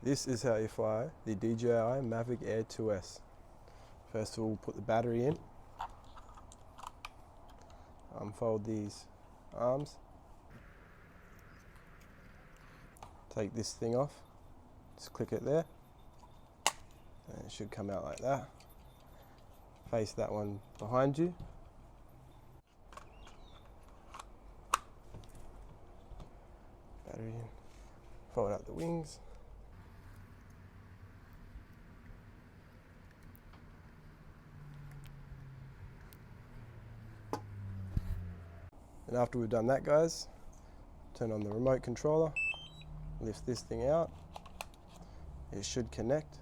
This is how you fly the DJI Mavic Air 2S. First of all, put the battery in. Unfold these arms. Take this thing off. Just click it there. And it should come out like that. Face that one behind you. Battery in. Fold out the wings. And after we've done that, guys, turn on the remote controller, lift this thing out. It should connect.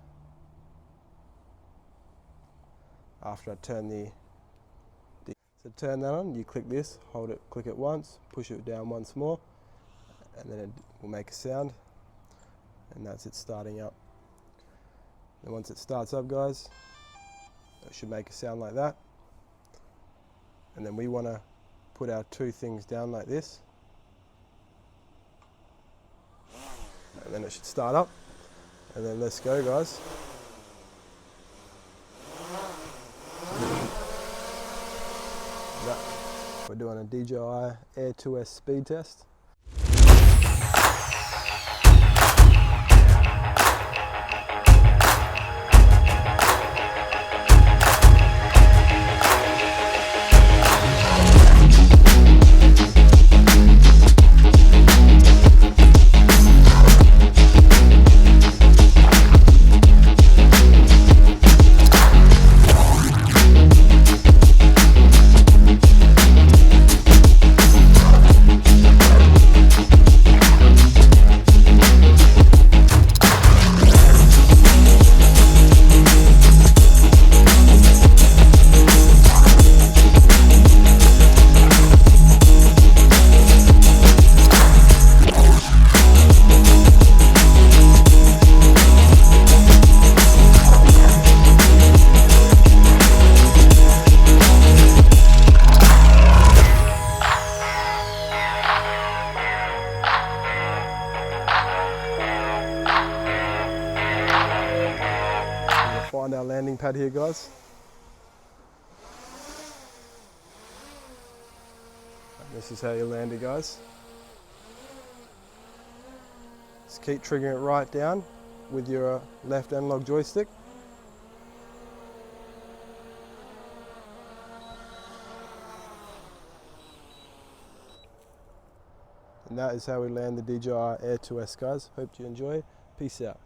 After I turn so turn that on, you click this, hold it, click it once, push it down once more, and then it will make a sound, and that's it starting up. And once it starts up, guys, it should make a sound like that. And then we want to put our two things down like this, and then it should start up, and then let's go, guys. We're doing a DJI Air 2S speed test. Find our landing pad here, guys. And this is how you land it, guys. Just keep triggering it right down with your left analog joystick. And that is how we land the DJI Air 2S, guys. Hope you enjoy. Peace out.